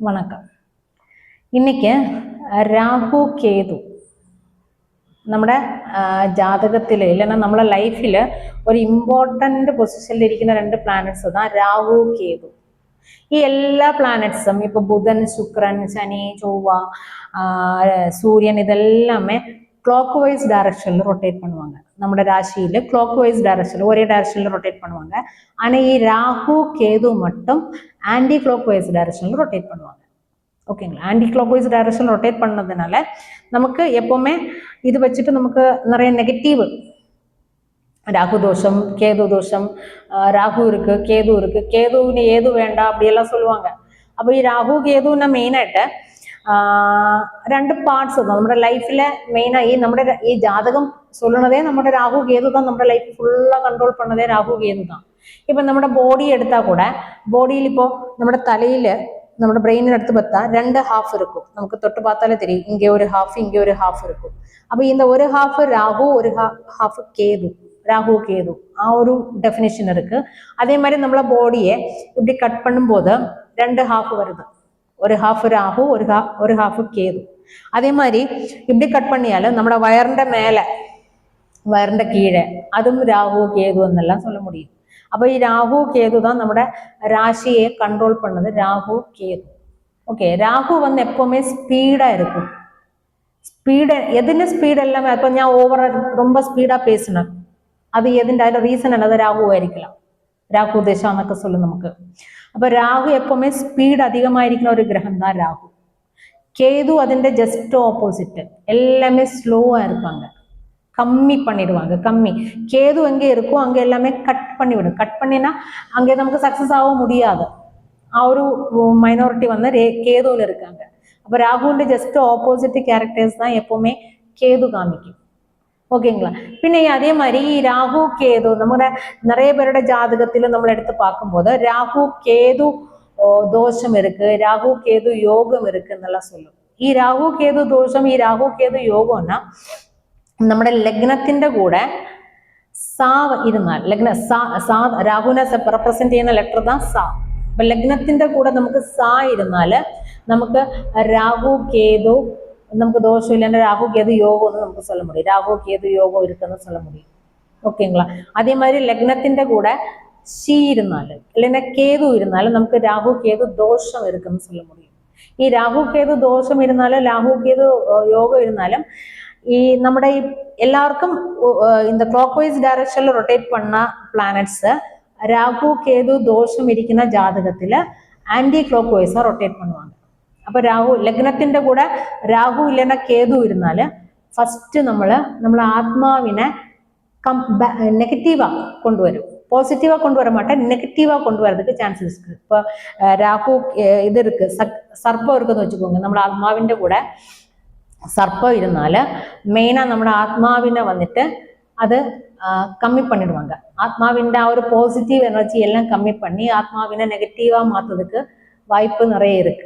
வணக்கம். இன்னைக்கு രാഹു കേതു നമ്മുടെ ജാതകത്തിൽ இல்லைன்னா നമ്മളെ ലൈഫിൽ ഒരു ഇമ്പോർട്ടന്റ് പൊസിഷനിൽ ഇരിക്കുന്ന രണ്ട് പ്ലാനറ്റ്സ് தான் രാഹു കേതു. ഈ എല്ലാ പ്ലാനറ്റ്സും ഇപ്പൊ ബുധൻ, ശുക്രൻ, ശനി, ചൊവ്വ, സൂര്യൻ ഇതെല്ലാമേ ക്ലോക്ക് வைஸ் டைரக்ஷன்ல ரொட்டேட் பண்ணுவாங்க. நம்ம ராசியில கிளாக் வைஸ் டைரக்ஷன்ல ஒரே டைரக்ஷன்ல ரொட்டேட் பண்ணுவாங்க. ஆனா ഈ ராகு கேது மட்டும் ஆன்டி கிளாக் வைஸ் டைரக்ஷன்ல ரொட்டேட் பண்ணுவாங்க. ஓகேங்களா? Anticlockwise direction rotate பண்ணதுனால நமக்கு எப்பவுமே இது வச்சுட்டு நமக்கு நிறைய நெகட்டிவ் ராகு தோஷம், கேது தோஷம், ராகு இருக்கு, கேது இருக்கு, கேதுன்னு ஏது வேண்டாம் அப்படியெல்லாம் சொல்லுவாங்க. അപ്പൊ ഈ രാഹു കേതുവിനെ മെയിനായിട്ട് രണ്ട് പാർട്സ് നമ്മുടെ ലൈഫിലെ മെയിനായി നമ്മുടെ ഈ ജാതകം சொல்லுனதே നമ്മുടെ രാഹു കേതു தான் നമ്മുടെ ലൈഫ് ഫുള്ളா കൺട്രോൾ பண்ணதே രാഹു കേതു தான். ഇപ്പൊ നമ്മുടെ ബോഡി എടുത്താൽ കൂടെ ബോഡിയിൽ ഇപ്പോൾ നമ്മുടെ തലയിൽ നമ്മുടെ ബ്രെയിനിന് അടുത്ത് பார்த்தா രണ്ട് ഹാഫ് இருக்கும். നമുക്ക് തൊട്ട് பார்த்தாலே தெரியும் இங்கே ஒரு ஹாஃப் இங்கே ஒரு ஹாஃப் இருக்கும். அப்போ இந்த ஒரு ஹாஃப் ராகு ஒரு ஹாஃப் கேது, ராகு கேது ஒரு டெஃபினிஷன் இருக்கு. அதே மாதிரி நம்மள பாடியை இப்படி கட் பண்ணும்போது ரெண்டு ஹாஃப் வருது. ஒரு ஹாஃப் ராகு ஒரு ஹாஃப் கேது. அதே மாதிரி இப்படி கட் பண்ணியாலும் நம்மளோட வயറിന്റെ மேலே வயറിന്റെ கீழே அதுவும் ராகு கேது എന്നெல்லாம் சொல்ல முடியும். அப்போ ഈ രാഹു കേതു தான் നമ്മുടെ ராசியை கண்ட்ரோல் பண்ணது ராகு கேது. ஓகே, ராகு வந்து எப்பவுமே ஸ்பீடா இருக்கும். ஸ்பீடு எதுன்னு ஸ்பீடு எல்லாமே இப்போ ഞാൻ ഓവർ ரொம்ப സ്പീഡാ பேசினேன், അത് എതിൻ്റെ അതിന്റെ റീസൺ എന്നത് രാഹു ആയിരിക്കണം. രാഹു ദശ എന്നൊക്കെ சொல்லும் നമുക്ക്. അപ്പൊ രാഹു எப்பவுமே സ്പീഡ് அதிகமாയിരിക്കുന്ന ഒരു ഗ്രഹം தான் രാഹു. கேது അതിന്റെ ஜஸ்ட் ஆப்போசிட், எல்லாமே ஸ்லோவா இருப்பாங்க, கம்மி பண்ணிடுவாங்க. கம்மி கேது எங்கே இருக்கோ அங்கே எல்லாமே கட் பண்ணிவிடும். கட் பண்ணினா அங்கே நமக்கு சக்சஸ் ஆக முடியாது. ആ ഒരു മൈനോറിറ്റി വന്ന് കേതുവിൽ இருக்காங்க. அப்போ ராகுவிന്റെ ஜஸ்ட் ஆப்போசிட் கேரக்டர்ஸ் தான் எப்பவுமே கேது காமிக்கும். ஓகேங்களா? പിന്നെ അതே மாதிரி രാഹു കേതു നമ്മുടെ நிறைய பேരുടെ ஜாதகத்தில் നമ്മൾ எடுத்து பார்க்கும்போது ராகு கேது ദോഷം இருக்கு, ராகு கேது யோகம் இருக்கு എന്നெல்லாம் சொல்லும். ഈ രാഹു കേതു ദോഷം, ഈ രാഹു കേതു യോഗம்னா നമ്മുടെ ലഗ്നത്തിന്റെ കൂടെ സാ ഇരുന്നാൽ, ലഗ്ന സാ രാഹുവിനെ റെപ്രസെന്റ് ചെയ്യുന്ന ലെറ്റർ தான் സാ. അപ്പൊ ലഗ്നത്തിന്റെ കൂടെ നമുക്ക് സാ ഇരുന്നാല് നമുക്ക് രാഹു കേതു நமக்கு தோஷம் இல்லைன்னா ராகு கேது யோகம்னு நமக்கு சொல்ல முடியும். ராகு கேது யோகம் இருக்குன்னு சொல்ல முடியும். ஓகேங்களா? அதே மாதிரி லக்னത്തിന്റെ കൂടെ சி ഇരുന്നാല് இல்லைன்னா கேது ഇരുന്നാലും നമുക്ക് രാഹു കേതു ദോഷം இருக்குன்னு சொல்ல முடியும். ഈ രാഹു കേതു ദോഷം ഇരുന്നാലും രാഹു കേതു യോഗം ഇരുന്നാലും ഈ നമ്മുടെ ഈ എല്ലാവർക്കും இந்த ക്ലോക്ക് വൈസ് ഡയറക്ഷനിൽ റൊട്ടേറ്റ് பண்ண പ്ലാനറ്റ്സ് രാഹു കേതു ദോഷം ഇരിക്കുന്ന ജാതകത്തില് ആന്റി ക്ലോക്ക് വൈஸா റൊട്ടേറ്റ് பண்ணுவாங்க. അപ്പൊ രാഹു ലഗ്നത്തിന്റെ കൂടെ രാഹു ഇല്ലെന്ന കേതു ഇരുന്നാല് ഫസ്റ്റ് നമ്മളെ ആത്മാവിനെ നെഗറ്റീവാ കൊണ്ടുവരും. പോസിറ്റീവാ കൊണ്ടുവര മാட்டேன், നെഗറ്റീവാ കൊണ്ടുവരதுக்கு சான்சஸ் இருக்கு. இப்போ ராகு இது இருக்கு, சர்ப்பம் இருக்குன்னு வச்சுக்கோங்க. നമ്മുടെ ആത്മാവിന്റെ കൂടെ സർപ്പം ഇരുന്നാല് മെയിനാ നമ്മുടെ ആത്മാവിനെ വന്നിട്ട് അത് கம்மி பண்ணிடுவாங்க. ஆத்மாவிന്റെ ആ ഒരു പോസിറ്റീവ് எனர்ஜி எல்லாம் கம்மி பண்ணி ஆத்மாவினை நெகட்டிவா மாத்துறதுக்கு வாய்ப்பு நிறைய இருக்கு.